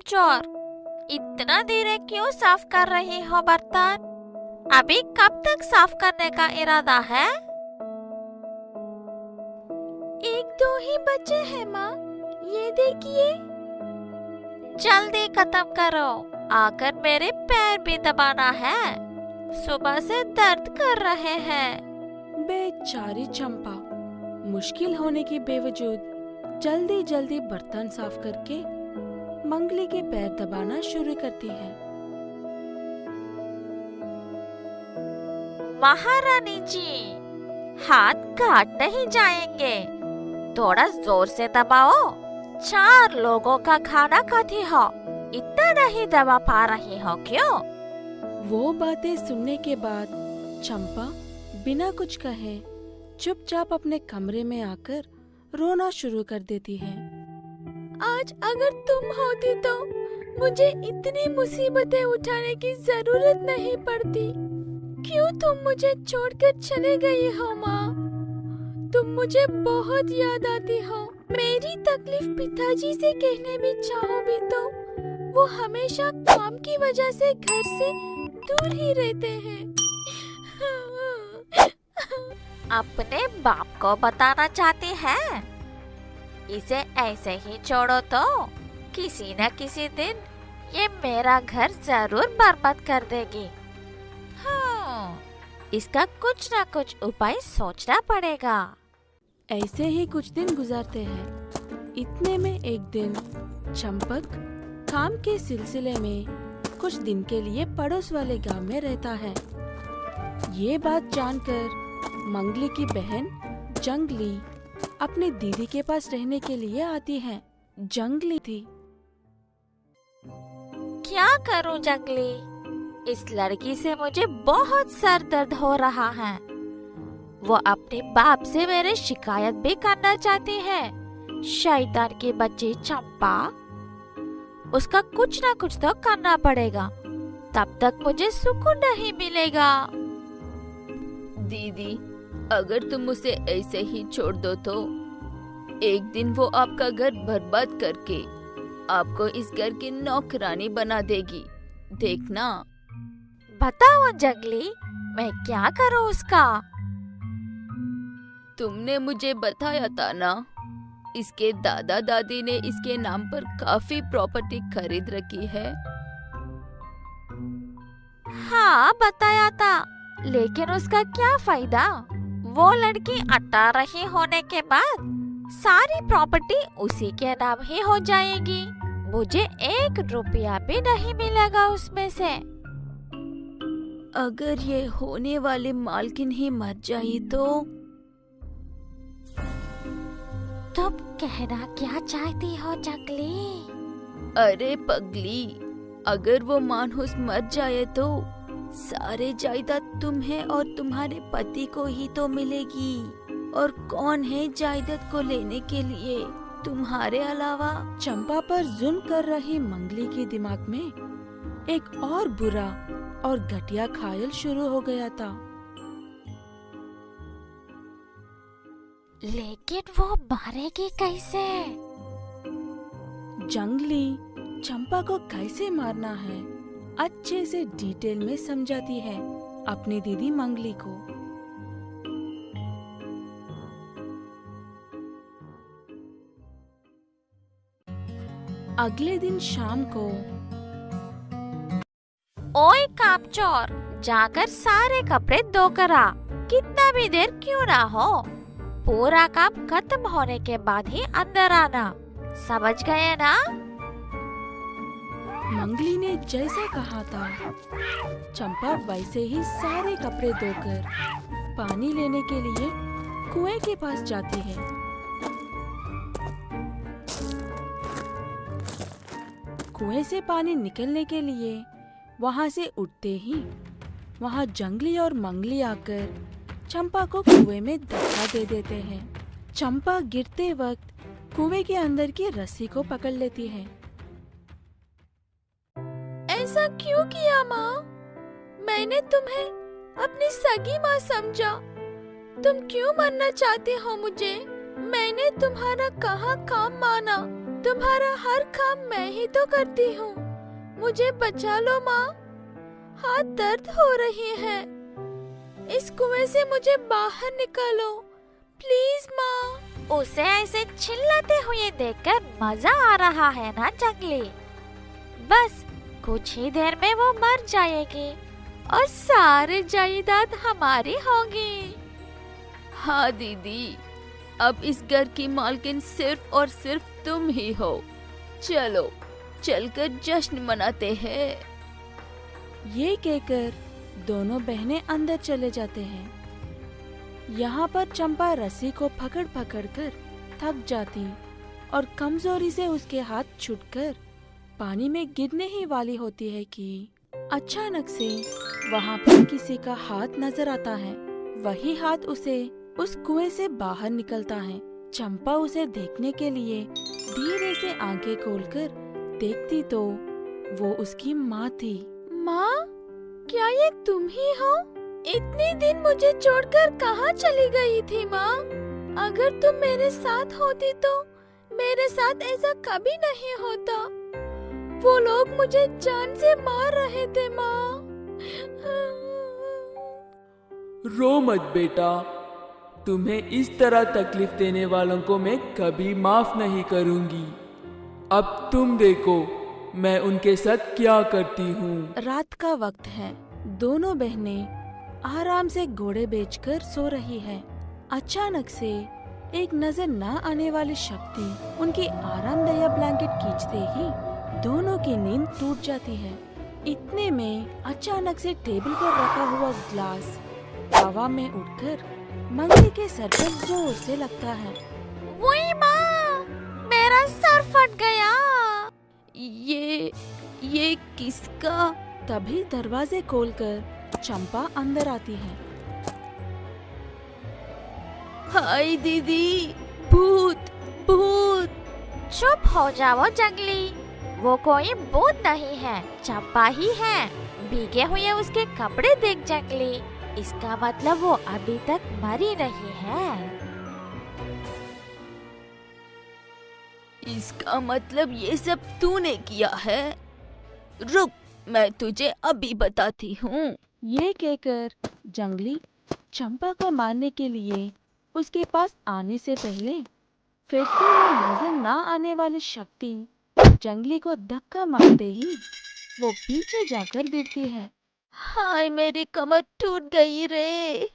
कामचोर, इतना धीरे क्यों साफ कर रही हो बर्तन? अभी कब तक साफ करने का इरादा है? एक दो ही बचे हैं माँ, ये देखिए। जल्दी खत्म करो, आकर मेरे पैर भी दबाना है, सुबह से दर्द कर रहे हैं। बेचारी चंपा मुश्किल होने के बावजूद जल्दी जल्दी बर्तन साफ करके मंगली के पैर दबाना शुरू करती है। महारानी जी, हाथ काट नहीं जाएंगे, थोड़ा जोर से दबाओ। 4 लोगों का खाना खाती हो, इतना नहीं दबा पा रही हो क्यों? वो बातें सुनने के बाद चंपा बिना कुछ कहे चुपचाप अपने कमरे में आकर रोना शुरू कर देती है। आज अगर तुम होती तो मुझे इतनी मुसीबतें उठाने की जरूरत नहीं पड़ती। क्यों तुम मुझे छोड़कर चले गई हो माँ? तुम मुझे बहुत याद आती हो। मेरी तकलीफ पिताजी से कहने भी चाहो भी तो वो हमेशा काम की वजह से घर से दूर ही रहते हैं। अपने बाप को बताना चाहती है? इसे ऐसे ही छोड़ो तो किसी न किसी दिन ये मेरा घर जरूर बर्बाद कर देगी। हाँ, इसका कुछ न कुछ उपाय सोचना पड़ेगा। ऐसे ही कुछ दिन गुजरते हैं। इतने में एक दिन चंपक काम के सिलसिले में कुछ दिन के लिए पड़ोस वाले गांव में रहता है। ये बात जानकर मंगली की बहन जंगली अपनी दीदी के पास रहने के लिए आती है। जंगली थी। क्या करूं जंगली, इस लड़की से मुझे बहुत सर दर्द हो रहा है। वो अपने बाप से मेरी शिकायत भी करना चाहती है। शैतान की बच्ची चंपा, उसका कुछ ना कुछ तो करना पड़ेगा, तब तक मुझे सुकून नहीं मिलेगा। दीदी, अगर तुम उसे ऐसे ही छोड़ दो तो एक दिन वो आपका घर बर्बाद करके आपको इस घर की नौकरानी बना देगी, देखना। बताओ जंगली, मैं क्या करूं उसका? तुमने मुझे बताया था ना, इसके दादा दादी ने इसके नाम पर काफी प्रॉपर्टी खरीद रखी है। हाँ बताया था, लेकिन उसका क्या फायदा? वो लड़की 18 होने के बाद सारी प्रॉपर्टी उसी के नाम ही हो जाएगी। मुझे 1 रुपया भी नहीं मिलेगा उसमें से। अगर ये होने वाली मालकिन ही मर जाए तो? तुम कहना क्या चाहती हो जंगली? अरे पगली, अगर वो मानहूस मर जाए तो सारे जायदाद तुम्हें और तुम्हारे पति को ही तो मिलेगी। और कौन है जायदाद को लेने के लिए तुम्हारे अलावा? चंपा पर जुल्म कर रही मंगली के दिमाग में एक और बुरा और घटिया ख्याल शुरू हो गया था। लेकिन वो मारेगी कैसे? जंगली चंपा को कैसे मारना है अच्छे से डिटेल में समझाती है अपनी दीदी मंगली को। अगले दिन शाम को, ओए कामचोर, जाकर सारे कपड़े धो कर आ। कितना भी देर क्यों ना हो, पूरा काम खत्म होने के बाद ही अंदर आना, समझ गए ना? मंगली ने जैसा कहा था, चंपा वैसे ही सारे कपड़े धोकर पानी लेने के लिए कुएं के पास जाती है। कुएं से पानी निकलने के लिए वहां से उठते ही वहां जंगली और मंगली आकर चंपा को कुएं में धक्का दे देते हैं। चंपा गिरते वक्त कुएं के अंदर की रस्सी को पकड़ लेती है। ऐसा क्यों किया माँ? मैंने तुम्हें अपनी सगी माँ समझा। तुम क्यों मारना चाहते हो मुझे? मैंने तुम्हारा कहाँ काम माना? तुम्हारा हर काम मैं ही तो करती हूँ। मुझे बचा लो माँ, हाथ दर्द हो रही हैं। इस कुएं से मुझे बाहर निकालो प्लीज माँ। उसे ऐसे चिल्लाते हुए देखकर मजा आ रहा है ना जंगली। बस कुछ ही देर में वो मर जाएगी और सारे जायदाद हमारी होगी। हाँ दीदी, अब इस घर की मालकिन सिर्फ और सिर्फ तुम ही हो। चलो चलकर जश्न मनाते हैं। ये कहकर दोनों बहनें अंदर चले जाते हैं। यहाँ पर चंपा रस्सी को पकड़ पकड़ कर थक जाती और कमजोरी से उसके हाथ छूटकर पानी में गिरने ही वाली होती है कि अचानक से वहाँ पर किसी का हाथ नजर आता है। वही हाथ उसे उस कुएं से बाहर निकलता है। चंपा उसे देखने के लिए धीरे से आंखें खोलकर देखती तो वो उसकी माँ थी। माँ, क्या ये तुम ही हो? इतने दिन मुझे छोड़कर कहाँ चली गई थी माँ? अगर तुम मेरे साथ होती तो मेरे साथ ऐसा कभी नहीं होता। वो लोग मुझे जान से मार रहे थे माँ। रो मत बेटा, तुम्हें इस तरह तकलीफ देने वालों को मैं कभी माफ नहीं करूंगी। अब तुम देखो मैं उनके साथ क्या करती हूँ। रात का वक्त है। दोनों बहनें आराम से घोड़े बेचकर सो रही है। अचानक से एक नजर न आने वाली शक्ति उनकी आरामदायक ब्लैंकेट खींचते ही दोनों की नींद टूट जाती है। इतने में अचानक से टेबल पर रखा हुआ ग्लास हवा में उड़कर मंगली के सर पर जोर से लगता है। वही माँ, मेरा सर फट गया। ये किसका? तभी दरवाजे खोलकर चंपा अंदर आती है। हाय दीदी, भूत भूत। चुप हो जाओ जंगली, वो कोई भूत नहीं है, चंपा ही है। भीगे हुए उसके कपड़े देख जंगली, इसका मतलब वो अभी तक मरी नहीं है। इसका मतलब ये सब तूने किया है। रुक, मैं तुझे अभी बताती हूँ। ये कहकर जंगली चंपा को मारने के लिए उसके पास आने से पहले फिर से वो नजर न आने वाली शक्ति जंगली को धक्का मारते ही वो पीछे जाकर गिरती है। हाय मेरी कमर टूट गई रे,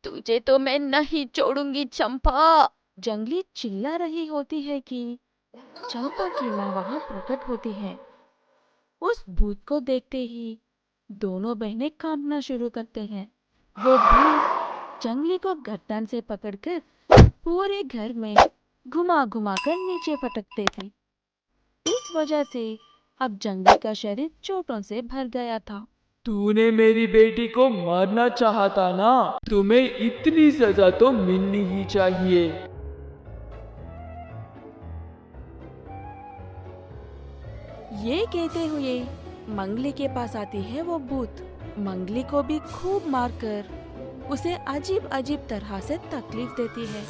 तुझे तो मैं नहीं छोड़ूंगी चंपा। जंगली चिल्ला रही होती है कि चंपा की माँ वहाँ प्रकट होती है। उस भूत को देखते ही दोनों बहनें कांपना शुरू करते हैं। वो भूत जंगली को गर्दन से पकड़कर पूरे घर में घुमा घुमा कर नीचे पटकते थे। इस वजह से अब जंगली का शरीर चोटों से भर गया था। तूने मेरी बेटी को मारना चाहा था ना, तुम्हें इतनी सजा तो मिलनी ही चाहिए। ये कहते हुए मंगली के पास आती है वो भूत। मंगली को भी खूब मारकर उसे अजीब अजीब तरह से तकलीफ देती है।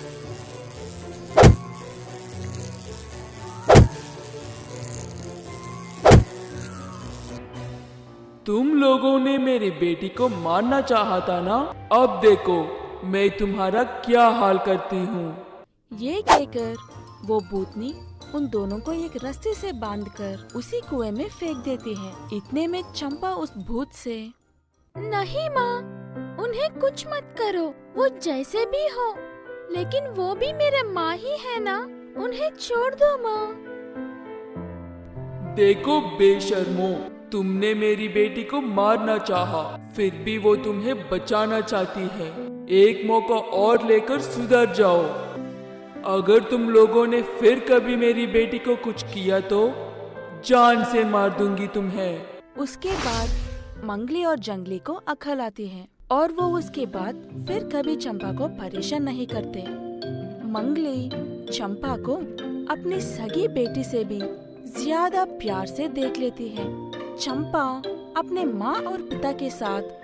तुम लोगों ने मेरी बेटी को मारना चाहा था ना, अब देखो मैं तुम्हारा क्या हाल करती हूँ। ये कहकर वो भूतनी उन दोनों को एक रस्सी से बांधकर उसी कुएं में फेंक देती है। इतने में चंपा उस भूत से, नहीं माँ, उन्हें कुछ मत करो, वो जैसे भी हो, लेकिन वो भी मेरे माँ ही है ना, उन्हें छोड़ दो माँ। देखो बेशर्मो, तुमने मेरी बेटी को मारना चाहा, फिर भी वो तुम्हें बचाना चाहती है। एक मौका और लेकर सुधर जाओ। अगर तुम लोगों ने फिर कभी मेरी बेटी को कुछ किया तो जान से मार दूंगी तुम्हें। उसके बाद मंगली और जंगली को अकल आती है और वो उसके बाद फिर कभी चंपा को परेशान नहीं करते। मंगली चंपा को अपनी सगी बेटी से भी ज्यादा प्यार से देख लेती है। चंपा अपने माँ और पिता के साथ